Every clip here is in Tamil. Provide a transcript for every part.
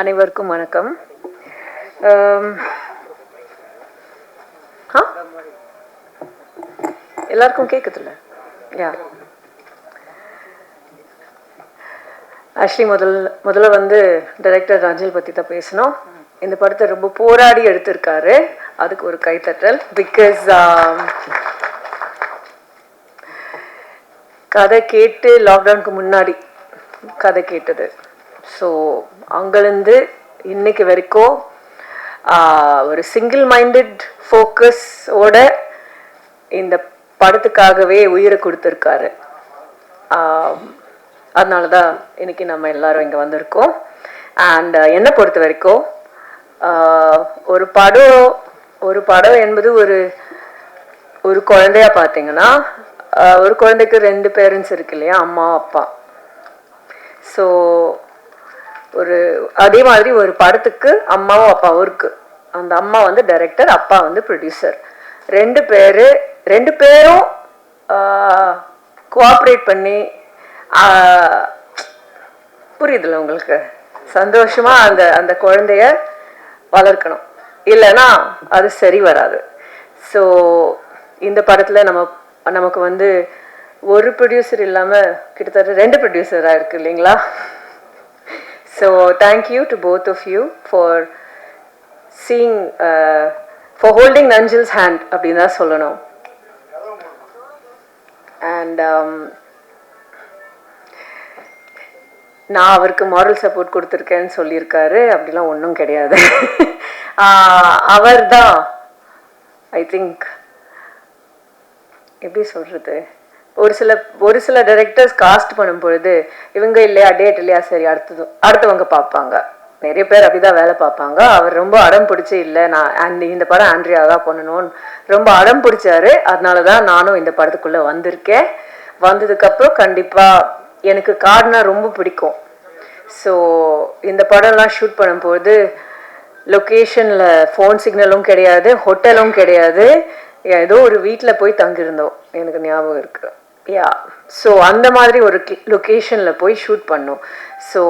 அனைவருக்கும் வணக்கம். எல்லாருக்கும் கேட்குதுல்ல? யா, ஆக்சுவலி முதல்ல வந்து டைரக்டர் ரஞ்சில் பற்றி தான் பேசணும். இந்த படத்தை ரொம்ப போராடி எடுத்திருக்காரு, அதுக்கு ஒரு கைத்தட்டல். பிகாஸ் கதை கேட்டு லாக்டவுனுக்கு முன்னாடி கதை கேட்டது. ஸோ அங்கேருந்து இன்னைக்கு வரைக்கும் ஒரு சிங்கிள் மைண்டட் ஃபோக்கஸோட இந்த படத்துக்காகவே உயிரை கொடுத்துருக்காரு. அதனால தான் இன்னைக்கு நம்ம எல்லாரும் இங்கே வந்திருக்கோம். அண்ட் என்னை பொறுத்த வரைக்கும் ஒரு படம் என்பது ஒரு குழந்தையா பார்த்தீங்கன்னா, ஒரு குழந்தைக்கு 2 பேரண்ட்ஸ் இருக்கு இல்லையா, அம்மா அப்பா. ஸோ அதே மாதிரி ஒரு படத்துக்கு அம்மாவும் அப்பாவும் இருக்கு. அந்த அம்மா வந்து டைரக்டர், அப்பா வந்து ப்ரொடியூசர். 2 பேரும் கோஆப்ரேட் பண்ணி, புரியுதுல்ல உங்களுக்கு, சந்தோஷமா அந்த குழந்தைய வளர்க்கணும். இல்லைன்னா அது சரி வராது. ஸோ இந்த படத்தில் நமக்கு வந்து ஒரு ப்ரொடியூசர் இல்லாமல் கிட்டத்தட்ட 2 ப்ரொடியூசராக இருக்கு இல்லைங்களா? So thank you to both of you for seeing, for holding Nanjil's hand அப்படின்னு தான் சொல்லணும். அண்ட் நான் அவருக்கு மாரல் சப்போர்ட் கொடுத்துருக்கேன்னு சொல்லியிருக்காரு. அப்படிலாம் ஒன்றும் கிடையாது. அவர் தான் ஐ திங்க், எப்படி சொல்கிறது, ஒரு சில டைரக்டர்ஸ் காஸ்ட் பண்ணும் பொழுது இவங்க இல்லையா, டேட் இல்லையா, சரி அடுத்தவங்க பார்ப்பாங்க. நிறைய பேர் அப்படிதான் வேலை பார்ப்பாங்க. அவர் ரொம்ப அடம் பிடிச்சி, இல்லை நான் இந்த படம் ஆண்ட்ரியா தான் பண்ணணும்னு ரொம்ப அடம் பிடிச்சாரு. அதனால தான் நானும் இந்த படத்துக்குள்ளே வந்திருக்கேன். வந்ததுக்கப்புறம் கண்டிப்பாக எனக்கு காடுனா ரொம்ப பிடிக்கும். ஸோ இந்த படம்லாம் ஷூட் பண்ணும்போது லொக்கேஷனில் ஃபோன் சிக்னலும் கிடையாது, ஹோட்டலும் கிடையாது. ஏதோ ஒரு வீட்டில் போய் தங்கியிருந்தோம், எனக்கு ஞாபகம் இருக்கு. யா, ஸோ அந்த மாதிரி ஒரு லொக்கேஷனில் போய் ஷூட் பண்ணோம். ஸோ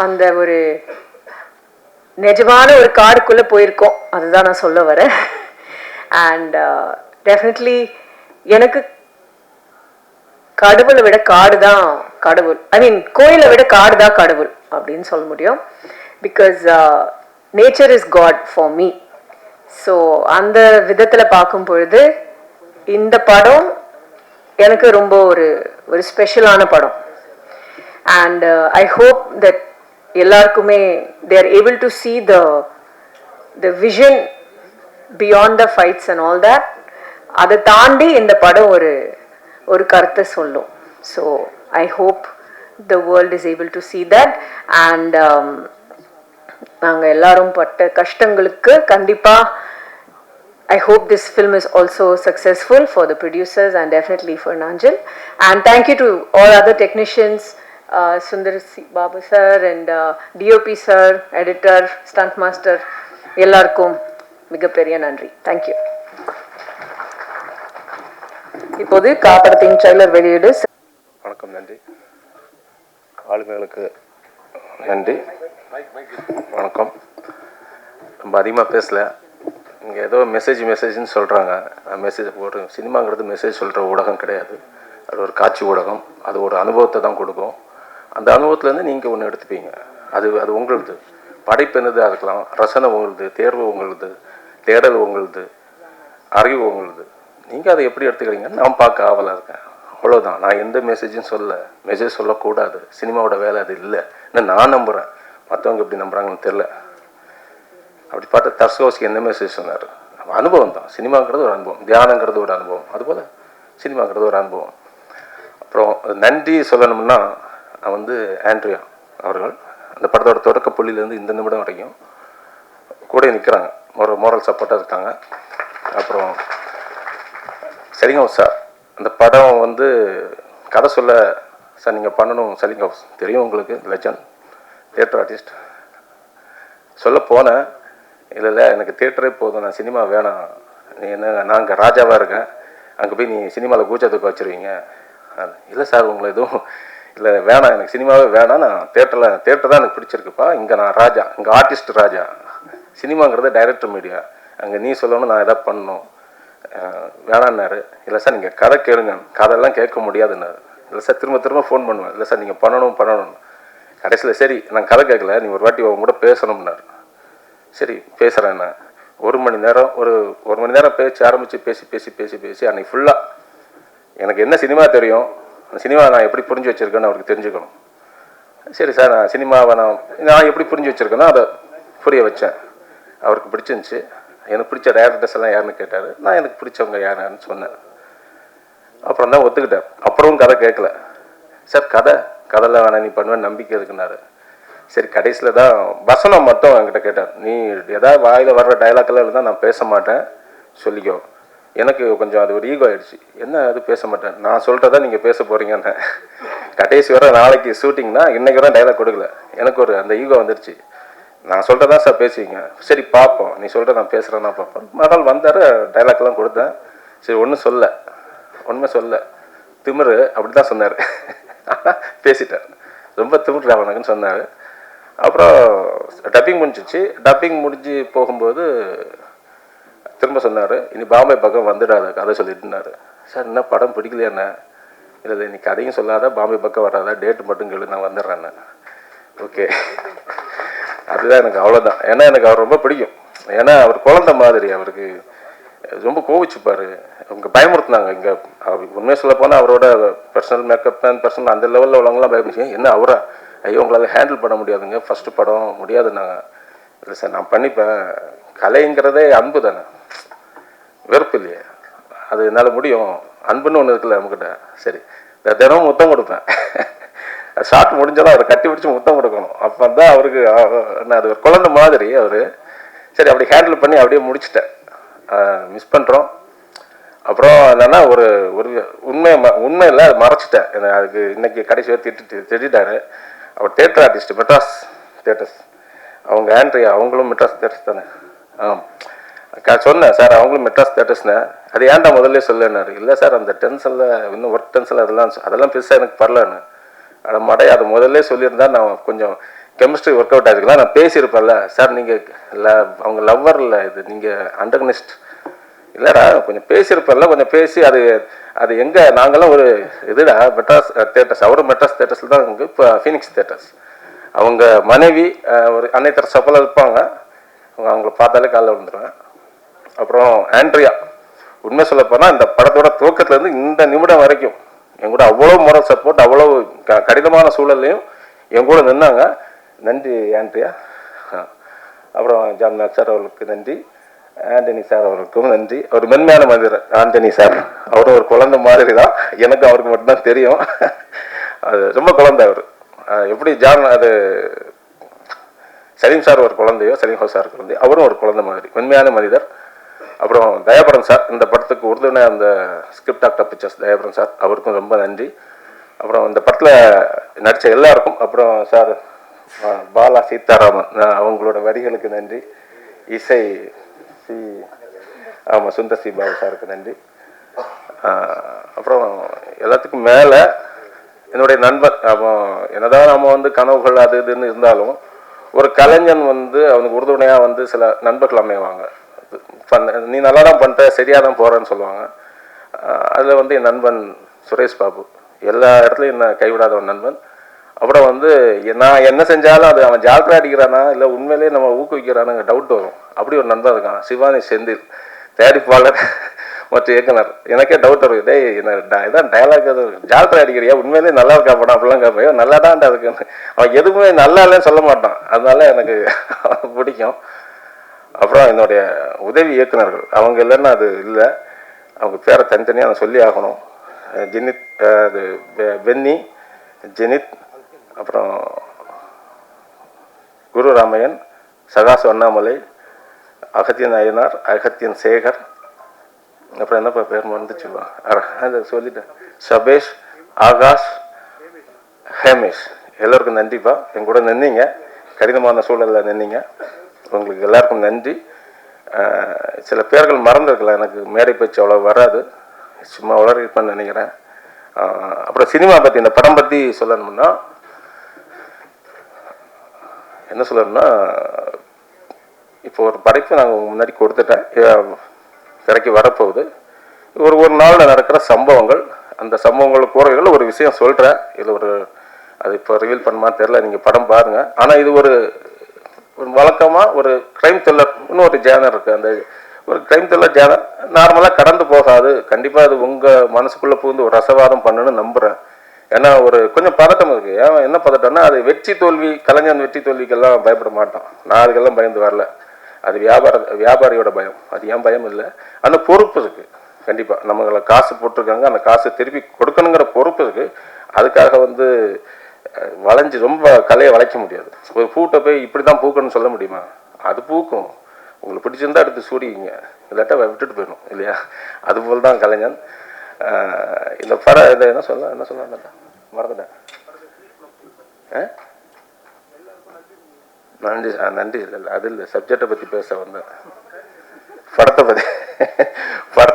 அந்த ஒரு நிஜமான ஒரு காடுக்குள்ளே போயிருக்கோம், அதுதான் நான் சொல்ல வரேன். அண்ட் டெஃபினெட்லி எனக்கு கடவுளை விட காடு தான் கடவுள். ஐ மீன் கோயிலை விட காடு தான் கடவுள் அப்படின்னு சொல்ல முடியும். Because nature is God for me. So அந்த விதத்தில் பார்க்கும் பொழுது இந்த படம் எனக்கு ரொம்ப ஒரு ஸ்பெஷலான படம். அண்ட் ஐ ஹோப் தட் எல்லாருக்குமே they are able to see the vision beyond the fights and all that. அதை தாண்டி இந்த படம் ஒரு கருத்தை சொல்லும். So I hope the world is able to see that. and நாங்கள் எல்லாரும் பட்ட கஷ்டங்களுக்கு கண்டிப்பாக I hope this film is also successful for the producers and definitely for Nanjil. And thank you to all other technicians, Sundar Babu sir and DOP sir, editor, stunt master, எல்லாருக்கும் மிகப்பெரிய நன்றி. Thank you. இப்போது காப்படத்தின் ட்ரெய்லர் வெளியீடு. வணக்கம், நன்றி. ஆளுமைகளுக்கு நன்றி, வணக்கம். ரொம்ப அதிகமாக பேசல. இங்கே ஏதோ மெசேஜ்னு சொல்கிறாங்க. மெசேஜ் ஒரு சினிமாங்கிறது மெசேஜ் சொல்கிற ஊடகம் கிடையாது. அது ஒரு காட்சி ஊடகம். அது ஒரு அனுபவத்தை தான் கொடுக்கும். அந்த அனுபவத்துலேருந்து நீங்கள் ஒன்று எடுத்துப்பீங்க. அது உங்களுது. படைப்பு என்னதாக இருக்கலாம், ரசனை உங்களுது, தேர்வு உங்களுது, தேடல் உங்களுது, அறிவு உங்களுது. நீங்கள் அதை எப்படி எடுத்துக்கிறீங்கன்னு நான் பார்க்க ஆவலாக இருக்கேன். அவ்வளோதான். நான் எந்த மெசேஜ் சொல்லக்கூடாது. சினிமாவோட வேலை அது இல்லை. நான் நம்புகிறேன். மற்றவங்க எப்படி நம்புகிறாங்கன்னு தெரில. அப்படி பார்த்தா தர்ஸ்கோஸ்கி என்ன மெசேஜ் சொன்னார்? அனுபவம் தான். சினிமாங்கிறது ஒரு அனுபவம், தியானங்கிறது ஒரு அனுபவம், அதுபோல் சினிமாங்கிறது ஒரு அனுபவம். அப்புறம் நன்றி சொல்லணும்னா நான் வந்து ஆண்ட்ரியா அவர்கள் அந்த படத்தோட தொடக்க புள்ளியிலேருந்து இந்த நிமிடம் வரைக்கும் கூட நிற்கிறாங்க, மோரல் சப்போர்ட்டாக இருக்காங்க. அப்புறம் சரிங்க சார், அந்த படம் வந்து கதை சொல்ல சார் நீங்கள் பண்ணணும். சரிங்க தெரியும் உங்களுக்கு, லெஜண்ட் தியேட்டர் ஆர்டிஸ்ட். சொல்ல போனேன், இல்லை எனக்கு தியேட்டரே போதும், நான் சினிமா வேணாம், நீ என்ன, நான் அங்கே ராஜாவாக இருக்கேன், அங்கே போய் நீ சினிமாவில் கூச்சத்துக்கு வச்சுருவீங்க. இல்லை சார், உங்களை எதுவும் இல்லை வேணாம், எனக்கு சினிமாவே வேணாம், நான் தேட்டர் தான் எனக்கு பிடிச்சிருக்குப்பா, இங்கே நான் ராஜா, இங்கே ஆர்டிஸ்ட் ராஜா, சினிமாங்கிறது டைரக்டர் மீடியா, அங்கே நீ சொல்லணும், நான் எதாவது பண்ணணும், வேணான்னாரு. இல்லை சார் நீங்கள் கதை கேளுங்க, கதையெல்லாம் கேட்க முடியாதுன்னாரு. இல்லை சார் திரும்ப திரும்ப ஃபோன் பண்ணுவேன், இல்லை சார் நீங்கள் பண்ணணும். கடைசியில் சரி நான் கதை கேட்கல, நீ ஒரு வாட்டி அவங்க கூட பேசணும்னாரு. சரி பேசுகிறேன். நான் 1 மணி நேரம் ஒரு மணி நேரம் பேச்சு ஆரம்பித்து பேசி அன்றைக்கி ஃபுல்லாக எனக்கு என்ன சினிமா தெரியும், அந்த சினிமா நான் எப்படி புரிஞ்சு வச்சுருக்கேன்னு அவருக்கு தெரிஞ்சுக்கணும். சரி சார், நான் சினிமாவை நான் எப்படி புரிஞ்சு வச்சுருக்கேனோ அதை புரிய வச்சேன். அவருக்கு பிடிச்சிருந்துச்சி. எனக்கு பிடிச்ச டேரக்டர்ஸ் எல்லாம் யாருன்னு கேட்டார். நான் எனக்கு பிடிச்சவங்க யாருன்னு சொன்னேன். அப்புறம் தான் ஒத்துக்கிட்டேன். அப்புறமும் கதை கேட்கல. சார் கதைலாம் வேணாம், நீ பண்ணுவேன் நம்பிக்கை இருக்குன்னாரு. சரி கடைசியில் தான் வசனம் மட்டும் என்கிட்ட கேட்டார். நீ எதாவது வாயில் வர்ற டைலாக்கெல்லாம் இருந்தால் நான் பேச மாட்டேன் சொல்லிக்கோ. எனக்கு கொஞ்சம் அது ஒரு ஈகோ ஆகிடுச்சு. என்ன அது பேச மாட்டேன், நான் சொல்கிறதா நீங்கள் பேச போகிறீங்கன்னு. கடைசி வர நாளைக்கு ஷூட்டிங்னா இன்றைக்கி வர டைலாக் கொடுக்கல. எனக்கு ஒரு அந்த ஈகோ வந்துடுச்சு. நான் சொல்கிறதா சார் பேசுவீங்க, சரி பார்ப்போம், நீ சொல்கிற நான் பேசுகிறேன்னா பார்ப்போம். மறுநாள் வந்தார், டைலாக்லாம் கொடுத்தேன். சரி ஒன்றுமே சொல்ல திமிரு அப்படி தான் சொன்னார். பேசிட்டார், ரொம்ப திமிரு அவனுக்குன்னு சொன்னார். அப்புறம் டப்பிங் முடிஞ்சிச்சு. டப்பிங் முடிஞ்சு போகும்போது திரும்ப சொன்னார், இனி பாம்பே பக்கம் வந்துடாத கதை சொல்லிட்டுனாரு. சார் என்ன படம் பிடிக்கலையாண்ணே? இல்லை நீ கதையும் சொல்லாத, பாம்பே பக்கம் வராதா, டேட்டு மட்டும் கேளு, நான் வந்துடுறேண்ணே. ஓகே, அதுதான் எனக்கு அவ்வளோதான். ஏன்னா எனக்கு அவர் ரொம்ப பிடிக்கும். ஏன்னா அவர் குழந்தை மாதிரி, அவருக்கு ரொம்ப கோவிச்சுப்பார். அவங்க பயமுறுத்தினாங்க. இங்கே உண்மையை சொல்ல போனால் அவரோட பர்சனல் மேக்கப் மேன் பர்சனல் அந்த லெவலில் உள்ளவங்களாம் பயப்படுச்சு. என்ன அவரா, ஐயோ உங்களால் ஹேண்டில் பண்ண முடியாதுங்க, ஃபஸ்ட்டு படம் முடியாதுன்னாங்க. இல்லை சார் நான் பண்ணிப்பேன், கலைங்கிறதே அன்பு தானே, வெறுப்பு இல்லையே, அது என்னால் முடியும், அன்புன்னு ஒன்று இருக்குல்ல நம்மக்கிட்ட. சரி தினமும் முத்தம் கொடுப்பேன். ஷார்ட் முடிஞ்சாலும் அவரை கட்டி பிடிச்சி முத்தம் கொடுக்கணும். அப்போ தான் அவருக்கு அது ஒரு குழந்தை மாதிரி அவர். சரி அப்படி ஹேண்டில் பண்ணி அப்படியே முடிச்சிட்டேன். மிஸ் பண்ணுறோம். அப்புறம் என்னென்னா ஒரு உண்மையில் மறைச்சிட்டேன். அதுக்கு இன்றைக்கி கடைசி திட்டாரு. அவர் தேட்டர் ஆர்டிஸ்ட், மெட்ராஸ் தேட்டர்ஸ், அவங்க ஆண்ட்ரியா, அவங்களும் மெட்ராஸ் தேட்டர்ஸ் தானே. சொன்னேன் சார் அவங்களும் மெட்ராஸ் தேட்டர்ஸ்னு. அது ஏன்டா முதல்ல சொல்லுன்னாரு. இல்லை சார் அந்த டென்ஷனில் இன்னும் ஒர்க் டென்ஷனில் அதெல்லாம் பெருசாக எனக்கு பரலன்னு. அதை மடைய அது முதல்ல சொல்லியிருந்தா நான் கொஞ்சம் கெமிஸ்ட்ரி ஒர்க் அவுட் ஆகிருக்கலாம், நான் பேசியிருப்பேன்ல. சார் நீங்கள் அவங்க லவ்வர் இல்லை, இது நீங்கள் அண்டர்கனிஸ்ட் இல்லைடா, கொஞ்சம் பேசியிருப்பேன்ல, கொஞ்சம் பேசி அது எங்கே நாங்கள்லாம் ஒரு இதுடா மெட்ராஸ் தேட்டர்ஸ், அவரும் மெட்ராஸ் தேட்டர்ஸில் தான் இங்கே இப்போ ஃபீனிக்ஸ் தேட்டர்ஸ். அவங்க மனைவி ஒரு அன்னை சப்பலில் இருப்பாங்க. அவங்கள பார்த்தாலே காலைல விழுந்துருவேன். அப்புறம் ஆண்ட்ரியா, உண்மை சொல்ல போனால் இந்த படத்தோட துவக்கத்துலேருந்து இந்த நிமிடம் வரைக்கும் என் கூட அவ்வளோ மோரல் சப்போர்ட், அவ்வளோ கடினமான சூழல்லையும் என் கூட நின்னாங்க. நன்றி ஆண்ட்ரியா. அப்புறம் ஜான் மேக் சார் அவர்களுக்கு நன்றி, ஆண்டனி சார் அவர்களுக்கும் நன்றி. ஒரு மென்மையான மனிதர் ஆண்டனி சார், அவரும் ஒரு குழந்தை மாதிரி தான், எனக்கு அவருக்கு மட்டும்தான் தெரியும். அது ரொம்ப குழந்தை அவர். எப்படி ஜான் அது சலீம் சார் ஒரு குழந்தையோ, சலீம் ஹவுஸ் சார் குழந்தையோ, அவரும் ஒரு குழந்தை மாதிரி மென்மையான மனிதர். அப்புறம் தயாபரன் சார், இந்த படத்துக்கு உறுதுணை அந்த script doctor pictures Thayaparan sir, அவருக்கும் ரொம்ப நன்றி. அப்புறம் இந்த படத்தில் நடித்த எல்லாருக்கும், அப்புறம் சார் பாலா சீதாராமன் அவங்களோட வரிகளுக்கு நன்றி. இசை சுந்தர் சி பாபு சாருக்கு நன்றி. அப்புறம் எல்லாத்துக்கும் மேலே என்னுடைய நண்பர், என்னதான் நம்ம கனவுகள் அது இதுன்னு இருந்தாலும் ஒரு கலைஞன் அவனுக்கு உறுதுணையாக சில நண்பர்கள் அமைவாங்க. நீ நல்லா தான் பண்ணுற, சரியாக தான் போகிறேன்னு சொல்லுவாங்க. அதில் என் நண்பன் சுரேஷ் பாபு, எல்லா இடத்துலையும் என்ன கைவிடாத ஒரு நண்பன். அப்புறம் நான் என்ன செஞ்சாலும் அது அவன் ஜாக்கிரதை அடிக்கிறானா இல்லை உண்மையிலேயே நம்ம ஊக்குவிக்கிறானுங்க டவுட் வரும். அப்படி ஒரு நண்பன் இருக்கான், சிவானி செந்தில், தயாரிப்பாளர் மற்றும் இயக்குனர். எனக்கே டவுட் வரும், டே இதான் டைலாக் ஜாக்கிரதை அடிக்கிறியா, உண்மையிலேயே நல்லா இருக்கா படம் அப்படிலாம் கேட்பேன். நல்லா தான் இருக்குன்னு அவன் எதுவுமே நல்லா இல்லைன்னு சொல்ல மாட்டான். அதனால எனக்கு பிடிக்கும். அப்புறம் என்னுடைய உதவி இயக்குநர்கள், அவங்க இல்லைன்னா அது இல்லை. அவங்க பேரை தனித்தனியாக நான் சொல்லி ஆகணும். ஜெனித், அது பென்னி, ஜெனித், அப்புறம் குரு ராமையன், சகாசு அண்ணாமலை, அகத்தியன் அய்யனார், அகத்தியன் சேகர், அப்புறம் என்னப்பா பேர் மறந்துச்சுப்பா, அதை சொல்லிட்டேன், சபேஷ், ஆகாஷ், ஹேமேஷ், எல்லோருக்கும் நன்றிப்பா. என் கூட நின்னீங்க, கடினமான சூழலில் நின்னீங்க, உங்களுக்கு எல்லாருக்கும் நன்றி. சில பேர்கள் மறந்துருக்கலாம், எனக்கு மேடை பேச்சு அவ்வளோ வராது, சும்மா வளர்ப்பேன்னு நினைக்கிறேன். அப்புறம் சினிமா பற்றி, இந்த படம் பற்றி சொல்லணும்னா என்ன சொல்லணும்னா, இப்போ ஒரு படைப்பு நாங்கள் முன்னாடி கொடுத்துட்டேன், திரைக்கு வரப்போகுது. ஒரு நாளில் நடக்கிற சம்பவங்கள், அந்த சம்பவங்கள் கூறவைகள் ஒரு விஷயம் சொல்கிறேன். இது ஒரு, அது இப்போ ரிவீல் பண்ணுமா தெரில, நீங்கள் படம் பாருங்கள். ஆனால் இது ஒரு வழக்கமாக ஒரு க்ரைம் த்ரில்லர், இன்னும் ஒரு ஜேனர் இருக்குது. அந்த ஒரு க்ரைம் த்ரில்லர் ஜேனர் நார்மலாக கடந்து போகாது. கண்டிப்பாக அது உங்கள் மனசுக்குள்ளே புகுந்து ஒரு ரசவாதம் பண்ணுன்னு நம்புகிறேன். ஏன்னா ஒரு கொஞ்சம் பதட்டம் இருக்குது. ஏன் என்ன பதட்டம்னா, அது வெற்றி தோல்வி, கலைஞன் வெற்றி தோல்விக்கெல்லாம் பயப்பட மாட்டோம். நான் அதுக்கெல்லாம் பயந்து வரல. அது வியாபாரியோட பயம். அது ஏன் பயம் இல்லை. அந்த பொறுப்பு இருக்குது. கண்டிப்பாக நம்மளை காசு போட்டிருக்காங்க, அந்த காசு திருப்பி கொடுக்கணுங்கிற பொறுப்பு இருக்குது. அதுக்காக வளைஞ்சு ரொம்ப கலையை வளைக்க முடியாது. ஒரு பூட்டை போய் இப்படி தான் பூக்கணும்னு சொல்ல முடியுமா? அது பூக்கும். உங்களுக்கு பிடிச்சிருந்தா எடுத்து சூடிக்கிங்க, இல்லாட்டா விட்டுட்டு போயிடணும் இல்லையா? அதுபோல் தான் கலைஞன். இந்த படம் இதை என்ன சொல்ல மறந்துட்டேன். நன்றி இல்லை, அது இல்லை, சப்ஜெக்டை பற்றி பேச வந்தேன். படத்தை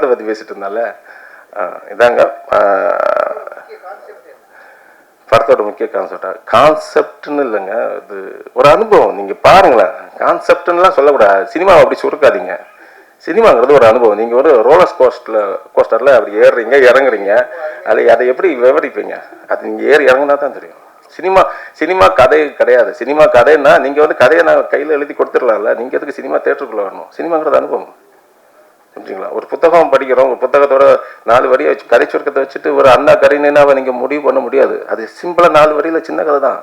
பற்றி பேசிட்டு இருந்தால இதாங்க படத்தோட முக்கிய கான்செப்ட்னு இல்லைங்க, அது ஒரு அனுபவம். நீங்கள் பாருங்களேன், கான்செப்ட்லாம் சொல்லக்கூடாது. சினிமாவை அப்படி சுருக்காதீங்க. சினிமாங்கிறது ஒரு அனுபவம். நீங்கள் ஒரு ரோலர் கோஸ்டரில் அப்படி ஏறுறீங்க, இறங்குறீங்க. அதை எப்படி விவரிப்பீங்க? அது நீங்கள் ஏறி இறங்குனா தான் தெரியும். சினிமா கதை கிடையாது. சினிமா கதைன்னா நீங்கள் கதையை நான் கையில் எழுதி கொடுத்துடலாம்ல. நீங்கள் எதுக்கு சினிமா தேட்டருக்குள்ளே வரணும்? சினிமாங்கிறது அனுபவம், புரிஞ்சுங்களா? ஒரு புத்தகம் படிக்கிறோம், ஒரு புத்தகத்தோட 4 வரியை வச்சு கதை சுருக்கத்தை வச்சுட்டு ஒரு அண்ணா கரினாவை நீங்கள் முடிவு பண்ண முடியாது. அது சிம்பிளாக 4 வரியில் சின்ன கதை தான்.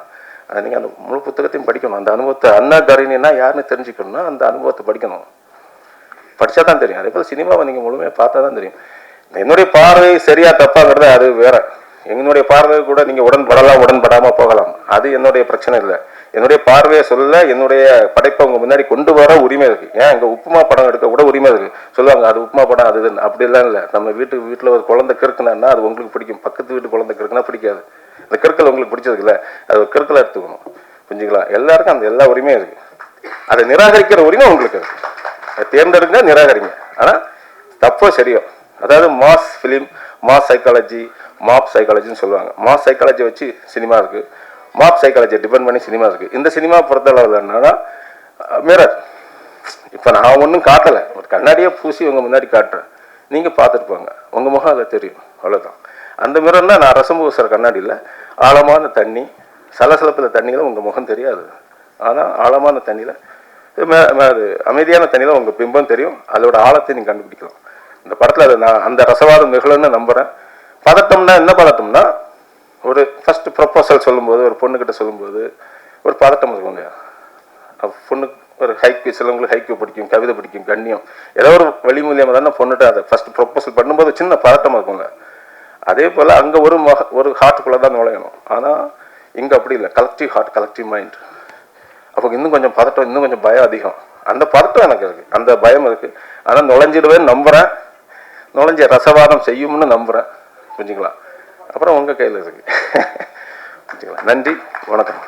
அதை நீங்கள் அந்த முழு புத்தகத்தையும் படிக்கணும். அந்த அனுபவத்தை, அண்ணா கரினா யாருன்னு தெரிஞ்சுக்கணும்னா அந்த அனுபவத்தை படிக்கணும். படித்தா தான் தெரியும். அதே போல் சினிமாவை நீங்கள் முழுமையாக பார்த்தா தான் தெரியும். என்னுடைய பார்வை சரியா தப்பாங்கிறது அது வேற. என்னுடைய பார்வை கூட நீங்கள் உடன்படாமல் போகலாம். அது என்னுடைய பிரச்சனை இல்லை. என்னுடைய பார்வையை சொல்ல, என்னுடைய படைப்பை உங்க முன்னாடி கொண்டு வர உரிமை இருக்கு. ஏன் இங்கே உப்புமா படம் எடுக்க கூட உரிமை இருக்கு. சொல்லுவாங்க அது உப்புமா படம், அது அப்படிலாம் இல்லை. நம்ம வீட்டில் ஒரு குழந்தை கிறுக்குனா அது உங்களுக்கு பிடிக்கும். பக்கத்து வீட்டு குழந்தை கிறுக்குனா பிடிக்காது. அந்த கிறுக்கல் உங்களுக்கு பிடிச்சதுக்கு இல்லை, அது ஒரு கிறுக்கலை எடுத்துக்கணும், புரிஞ்சுங்களா? எல்லாருக்கும் அந்த எல்லா உரிமையும் இருக்கு. அதை நிராகரிக்கிற உரிமை உங்களுக்கு இருக்கு. அதை தேர்ந்தெடுங்க, நிராகரிங்க. ஆனால் தப்போ சரியோ, அதாவது mass film, mass psychology, mob சைக்காலஜின்னு சொல்லுவாங்க. மாஸ் சைக்காலஜி வச்சு சினிமா இருக்குது, மாப் சைக்காலஜியை டிபெண்ட் பண்ணி சினிமா இருக்குது. இந்த சினிமா பொறுத்தளவில் என்னன்னா மிரர். இப்போ நான் ஒன்றும் காட்டலை, ஒரு கண்ணாடியை பூசி உங்கள் முன்னாடி காட்டுறேன், நீங்கள் பார்த்துட்டு போங்க, உங்கள் முகம் அதில் தெரியும், அவ்வளோதான். அந்த மிரர்னா நான் ரசம் பூசுகிற கண்ணாடியில் ஆழமான தண்ணி, சலசலப்பில் தண்ணியில் உங்கள் முகம் தெரியாது. ஆனால் ஆழமான தண்ணியில், அது அமைதியான தண்ணியில் உங்கள் பிம்பம் தெரியும். அதோட ஆழத்தை நீங்கள் கண்டுபிடிக்கலாம். இந்த படத்தில் அது நான் அந்த ரசவாதம் நிகழுன்னு நம்புகிறேன். பதட்டம்னா என்ன பதட்டம்னா, ஒரு ஃபர்ஸ்ட் ப்ரொப்போசல் சொல்லும்போது, ஒரு பொண்ணுக்கிட்ட சொல்லும்போது ஒரு பதட்டம் இருக்குங்க. பொண்ணுக்கு ஒரு ஹைக்கு, சிலவங்களுக்கு ஹைக்கு பிடிக்கும், கவிதை பிடிக்கும், கண்ணியம், ஏதோ ஒரு வழி மூலியமாக தானே பொண்ணுகிட்ட அதை ஃபர்ஸ்ட் ப்ரொப்போசல் பண்ணும்போது சின்ன பதட்டம் இருக்குங்க. அதே போல் அங்கே ஒரு ஹார்ட்டுக்குள்ளே தான் நுழையணும். ஆனால் இங்கே அப்படி இல்லை, கலெக்டிவ் ஹார்ட், கலெக்டிவ் மைண்ட். அப்போ இன்னும் கொஞ்சம் பதட்டம், இன்னும் கொஞ்சம் பயம் அதிகம். அந்த பதட்டம் எனக்கு இருக்குது, அந்த பயம் இருக்குது. ஆனால் நுழைஞ்சிடுவேன்னு நம்புகிறேன், நுழைஞ்ச ரசவாதம் செய்யும்னு நம்புகிறேன், புரிஞ்சுங்களா? அப்புறம் உங்கள் கையில் இருக்குது, புரிஞ்சுங்களா? நன்றி, வணக்கம்.